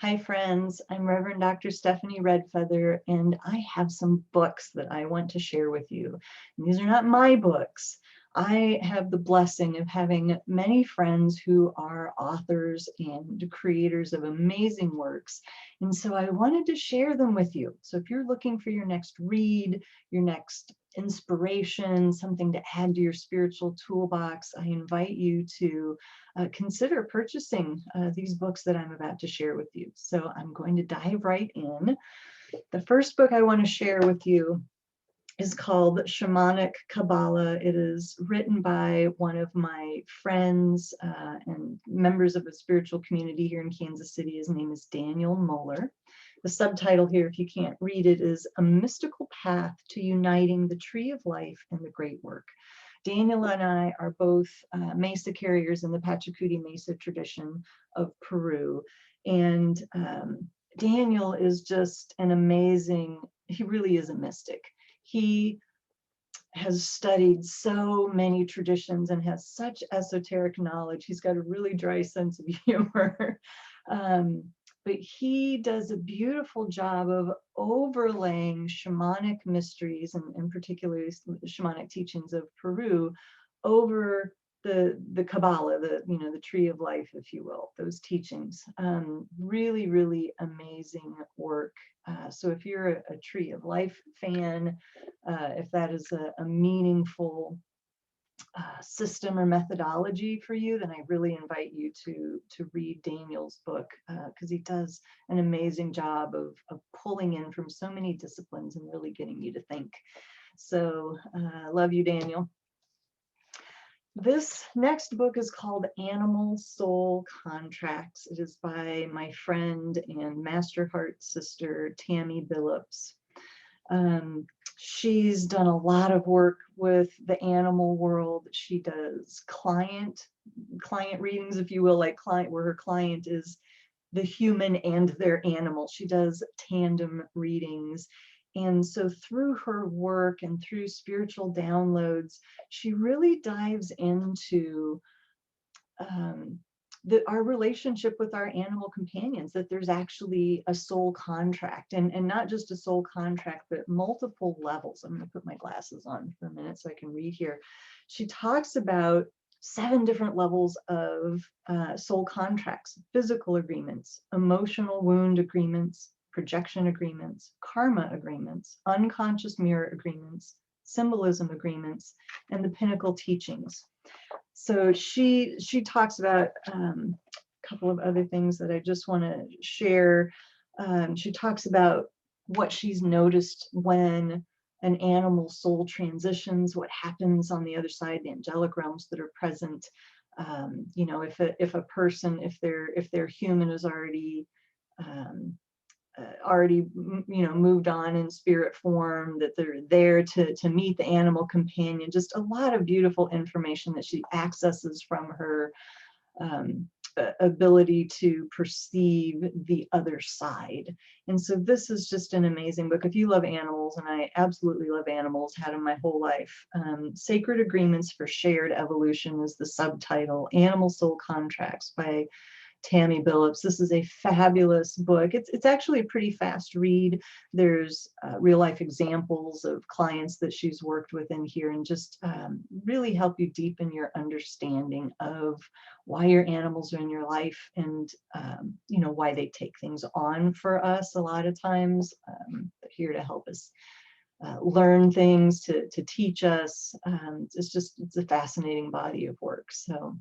Hi, friends. I'm Reverend Dr. Stephanie Redfeather, and I have some books that I want to share with you. And these are not my books. I have the blessing of having many friends who are authors and creators of amazing works. And so I wanted to share them with you. So if you're looking for your next read, your next inspiration, something to add to your spiritual toolbox, I invite you to consider purchasing these books that I'm about to share with you. So I'm going to dive right in. The first book I want to share with you is called Shamanic Kabbalah. It is written by one of my friends and members of a spiritual community here in Kansas City. His name is Daniel Moeller. The subtitle here, if you can't read it, is A Mystical Path to Uniting the Tree of Life and the Great Work. Daniel and I are both Mesa carriers in the Pachacuti Mesa tradition of Peru. And Daniel is just an amazing, he really is a mystic. He has studied so many traditions and has such esoteric knowledge. He's got a really dry sense of humor. But he does a beautiful job of overlaying shamanic mysteries, and particularly the shamanic teachings of Peru, over the Kabbalah, the tree of life, if you will, those teachings. Really, really amazing work. So if you're a tree of life fan, if that is a meaningful system or methodology for you, then I really invite you to read Daniel's book, because he does an amazing job of pulling in from so many disciplines and really getting you to think. So love you, Daniel. This next book is called Animal Soul Contracts. It is by my friend and Master Heart sister, Tammy Billups. She's done a lot of work with the animal world. She does client readings, if you will, like client where her client is the human and their animal. She does tandem readings. And so through her work and through spiritual downloads, she really dives into our relationship with our animal companions, that there's actually a soul contract, and not just a soul contract, but multiple levels. I'm going to put my glasses on for a minute so I can read here. She talks about 7 different levels of soul contracts: physical agreements, emotional wound agreements, projection agreements, karma agreements, unconscious mirror agreements, symbolism agreements, and the pinnacle teachings. So she talks about a couple of other things that I just want to share. She talks about what she's noticed when an animal soul transitions, what happens on the other side, the angelic realms that are present. If a person, if their human is already moved on in spirit form, that they're there to meet the animal companion. Just a lot of beautiful information that she accesses from her ability to perceive the other side. And so this is just an amazing book. If you love animals, and I absolutely love animals, had them my whole life. Sacred Agreements for Shared Evolution is the subtitle. Animal Soul Contracts by Tammy Billups. This is a fabulous book. It's actually a pretty fast read. There's real life examples of clients that she's worked with in here, and just really help you deepen your understanding of why your animals are in your life, and why they take things on for us a lot of times. They're here to help us learn things, to teach us. It's a fascinating body of work. So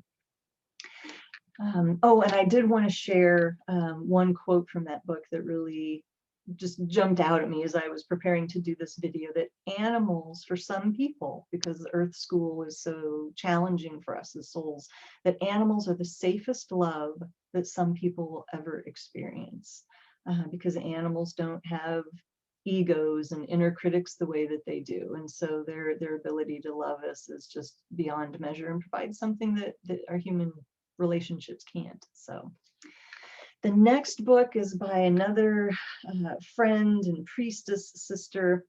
and I did want to share one quote from that book that really just jumped out at me as I was preparing to do this video, that animals, for some people, because the Earth School is so challenging for us as souls, that animals are the safest love that some people will ever experience, because animals don't have egos and inner critics the way that they do, and so their ability to love us is just beyond measure and provides something that our human relationships can't. So the next book is by another friend and priestess sister.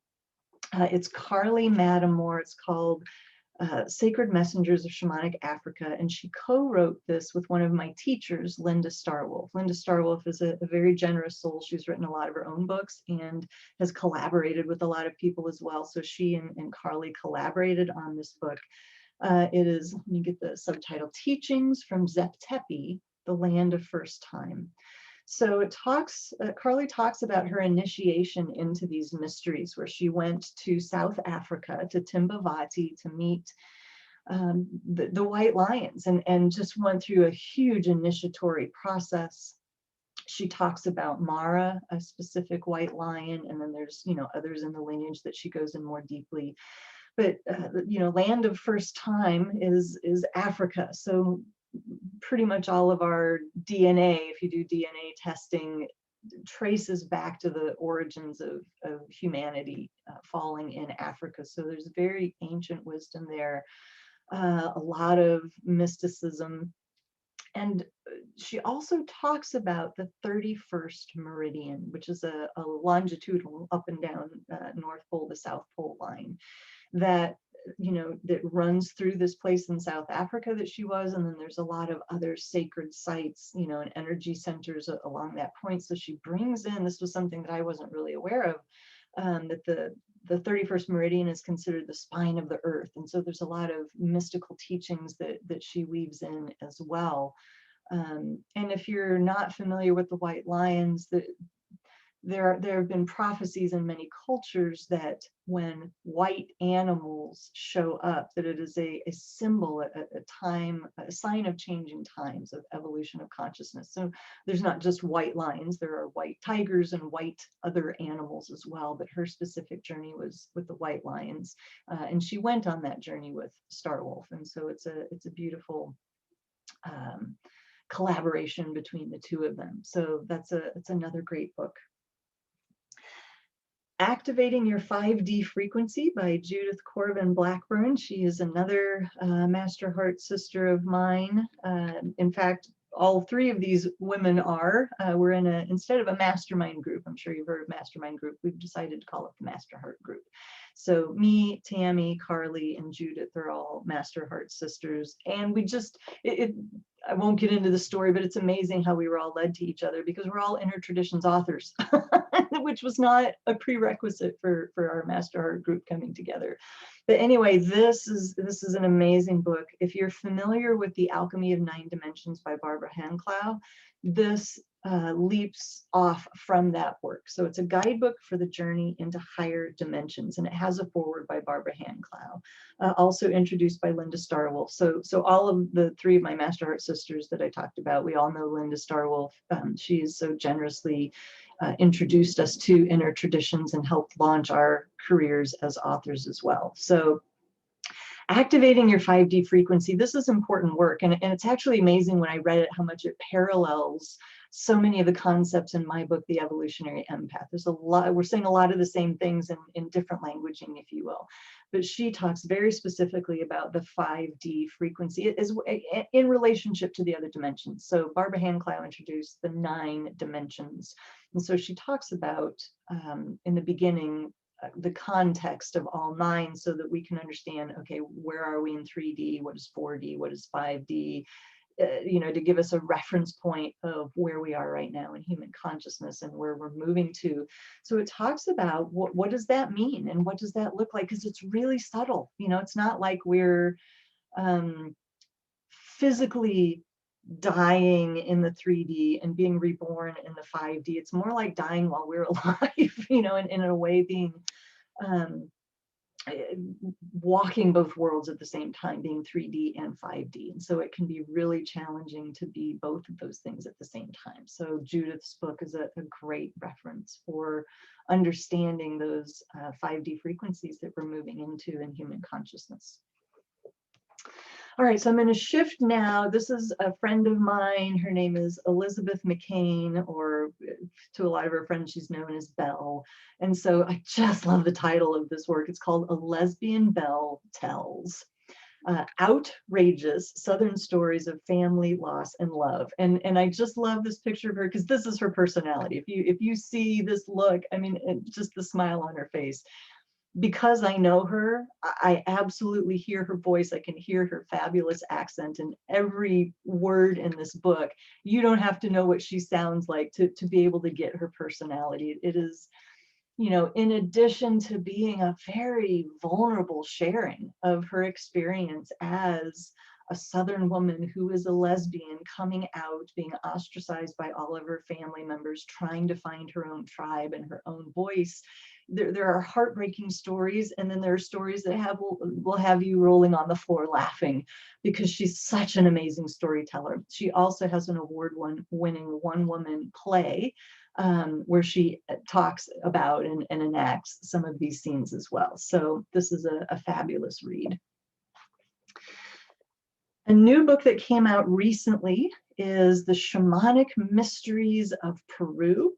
It's Carly Matamore. It's called Sacred Messengers of Shamanic Africa, and she co-wrote this with one of my teachers, Linda Starwolf. Linda Starwolf is a very generous soul. She's written a lot of her own books and has collaborated with a lot of people as well. So she and Carly collaborated on this book. It is, let me get the subtitle, Teachings from Zep Tepi, the Land of First Time. So it talks, Carly talks about her initiation into these mysteries, where she went to South Africa, to Timbavati, to meet the white lions, and just went through a huge initiatory process. She talks about Mara, a specific white lion, and then there's, you know, others in the lineage that she goes in more deeply. But you know, land of first time is Africa. So pretty much all of our DNA, if you do DNA testing, traces back to the origins of humanity falling in Africa. So there's very ancient wisdom there, a lot of mysticism. And she also talks about the 31st meridian, which is a longitudinal up and down North Pole to South Pole line that, you know, that runs through this place in South Africa that she was. And then there's a lot of other sacred sites, you know, and energy centers along that point. So she brings in, this was something that I wasn't really aware of, that the 31st meridian is considered the spine of the earth. And so there's a lot of mystical teachings that she weaves in as well. And if you're not familiar with the white lions, there have been prophecies in many cultures that when white animals show up, that it is a symbol, a sign of changing times, of evolution of consciousness. So there's not just white lions, there are white tigers and white other animals as well, but her specific journey was with the white lions. And she went on that journey with Starwolf. And so it's a beautiful collaboration between the two of them. So it's another great book. Activating Your 5D Frequency by Judith Corbin Blackburn. She is another Master Heart sister of mine. In fact, all three of these women are. We're in instead of a mastermind group, I'm sure you've heard of mastermind group, we've decided to call it the Master Heart Group. So me, Tammy, Carly, and Judith are all Master Heart sisters. And we just, I won't get into the story, but it's amazing how we were all led to each other, because we're all Inner Traditions authors, which was not a prerequisite for our Master Heart Group coming together. But anyway, this is an amazing book. If you're familiar with The Alchemy of 9 Dimensions by Barbara Hanclau, this leaps off from that work. So it's a guidebook for the journey into higher dimensions, and it has a foreword by Barbara Hanclau, also introduced by Linda Starwolf. So all of the three of my Master Heart sisters that I talked about, we all know Linda Starwolf. She is so generously introduced us to Inner Traditions and helped launch our careers as authors as well. So activating your 5D frequency, this is important work. And it's actually amazing when I read it, how much it parallels so many of the concepts in my book, The Evolutionary Empath. There's a lot, we're saying a lot of the same things in different languaging, if you will. But she talks very specifically about the 5D frequency in relationship to the other dimensions. So Barbara Hanclau introduced the 9 dimensions. And so she talks about, in the beginning, the context of all 9, so that we can understand, okay, where are we in 3D? What is 4D? What is 5D? You know, to give us a reference point of where we are right now in human consciousness and where we're moving to. So it talks about what does that mean and what does that look like? Because it's really subtle. You know, it's not like we're physically dying in the 3D and being reborn in the 5D. It's more like dying while we're alive, you know, and in a way being walking both worlds at the same time, being 3D and 5D. And so it can be really challenging to be both of those things at the same time. So Judith's book is a great reference for understanding those 5D frequencies that we're moving into in human consciousness. All right, so I'm going to shift now. This is a friend of mine. Her name is Elizabeth McCain, or to a lot of her friends, she's known as Bell. And so I just love the title of this work. It's called A Lesbian Bell Tells. Outrageous Southern Stories of Family, Loss, and Love. And I just love this picture of her, because this is her personality. If you see this look, I mean, just the smile on her face. because I know her, I absolutely hear her voice. I can hear her fabulous accent in every word in this book. You don't have to know what she sounds like to be able to get her personality. It is, you know, in addition to being a very vulnerable sharing of her experience as a Southern woman who is a lesbian, coming out, being ostracized by all of her family members, trying to find her own tribe and her own voice. There are heartbreaking stories, and then there are stories that will have you rolling on the floor laughing, because she's such an amazing storyteller. She also has an award-winning one-woman play where she talks about and enacts some of these scenes as well. So this is a fabulous read. A new book that came out recently is The Shamanic Mysteries of Peru,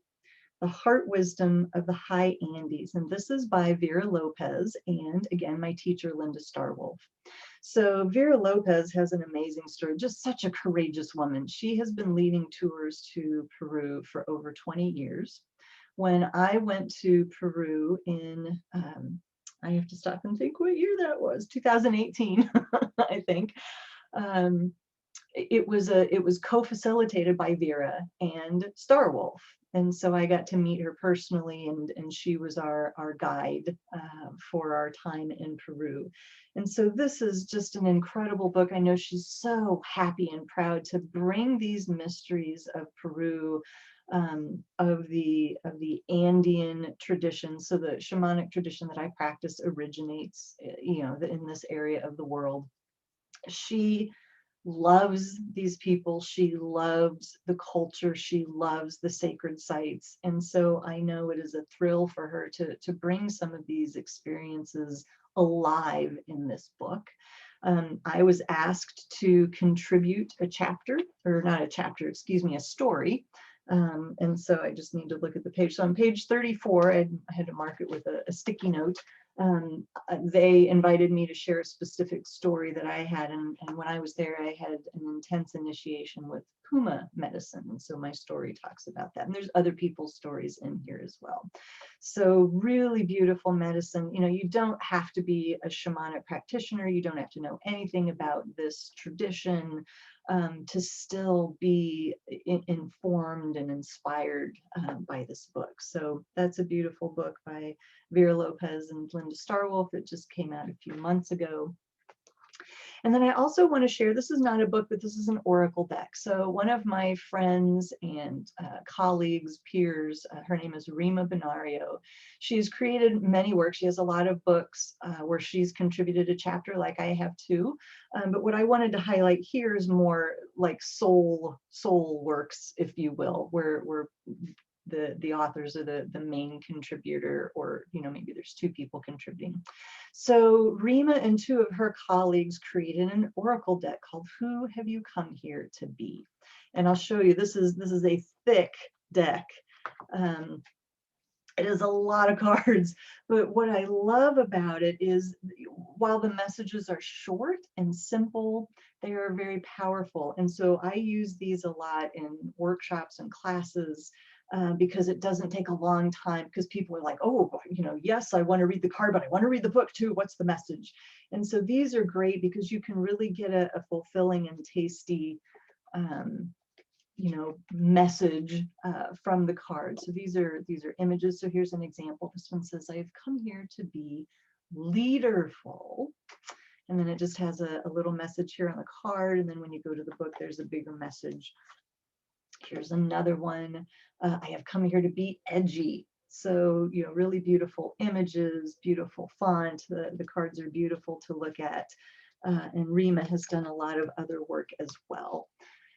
The Heart Wisdom of the High Andes. And this is by Vera Lopez and, again, my teacher, Linda Starwolf. So Vera Lopez has an amazing story, just such a courageous woman. She has been leading tours to Peru for over 20 years. When I went to Peru in, I have to stop and think what year that was, 2018, I think. It was co-facilitated by Vera and Starwolf. And so I got to meet her personally, and she was our guide for our time in Peru. And so this is just an incredible book. I know she's so happy and proud to bring these mysteries of Peru, of the Andean tradition. So the shamanic tradition that I practice originates, you know, in this area of the world. She loves these people. She loves the culture. She loves the sacred sites. And so I know it is a thrill for her to bring some of these experiences alive in this book. I was asked to contribute a chapter, or not a chapter, excuse me, a story. And so I just need to look at the page. So on page 34, I had to mark it with a sticky note. They invited me to share a specific story that I had, and when I was there, I had an intense initiation with Puma medicine, and so my story talks about that. And there's other people's stories in here as well. So really beautiful medicine. You know, you don't have to be a shamanic practitioner. You don't have to know anything about this tradition to still be informed and inspired by this book. So that's a beautiful book by Vera Lopez and Linda Starwolf. It just came out a few months ago. And then I also want to share, this is not a book, but this is an oracle deck. So one of my friends and colleagues, peers, her name is Rima Benario. She's created many works. She has a lot of books where she's contributed a chapter, like I have too. But what I wanted to highlight here is more like soul works, if you will, where the authors are the main contributor, or, you know, maybe there's two people contributing. So Rima and two of her colleagues created an oracle deck called Who Have You Come Here to Be? And I'll show you, this is a thick deck. It is a lot of cards, but what I love about it is while the messages are short and simple, they are very powerful. And so I use these a lot in workshops and classes because it doesn't take a long time, because people are like, oh, you know, yes, I want to read the card, but I want to read the book too. What's the message? And so these are great because you can really get a fulfilling and tasty you know, message from the card. So these are images. So here's an example. This one says, I've come here to be leaderful. And then it just has a little message here on the card. And then when you go to the book, there's a bigger message. Here's another one. I have come here to be edgy. So, you know, really beautiful images, beautiful font. The cards are beautiful to look at. And Rima has done a lot of other work as well.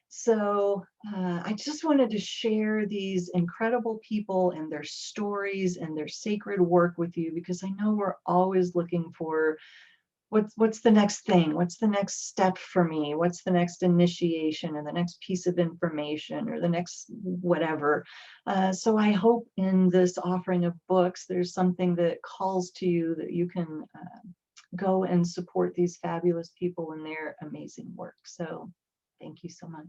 So I just wanted to share these incredible people and their stories and their sacred work with you, because I know we're always looking for what's the next thing, what's the next step for me, what's the next initiation, or the next piece of information, or the next whatever. So I hope in this offering of books, there's something that calls to you, that you can go and support these fabulous people in their amazing work. So thank you so much.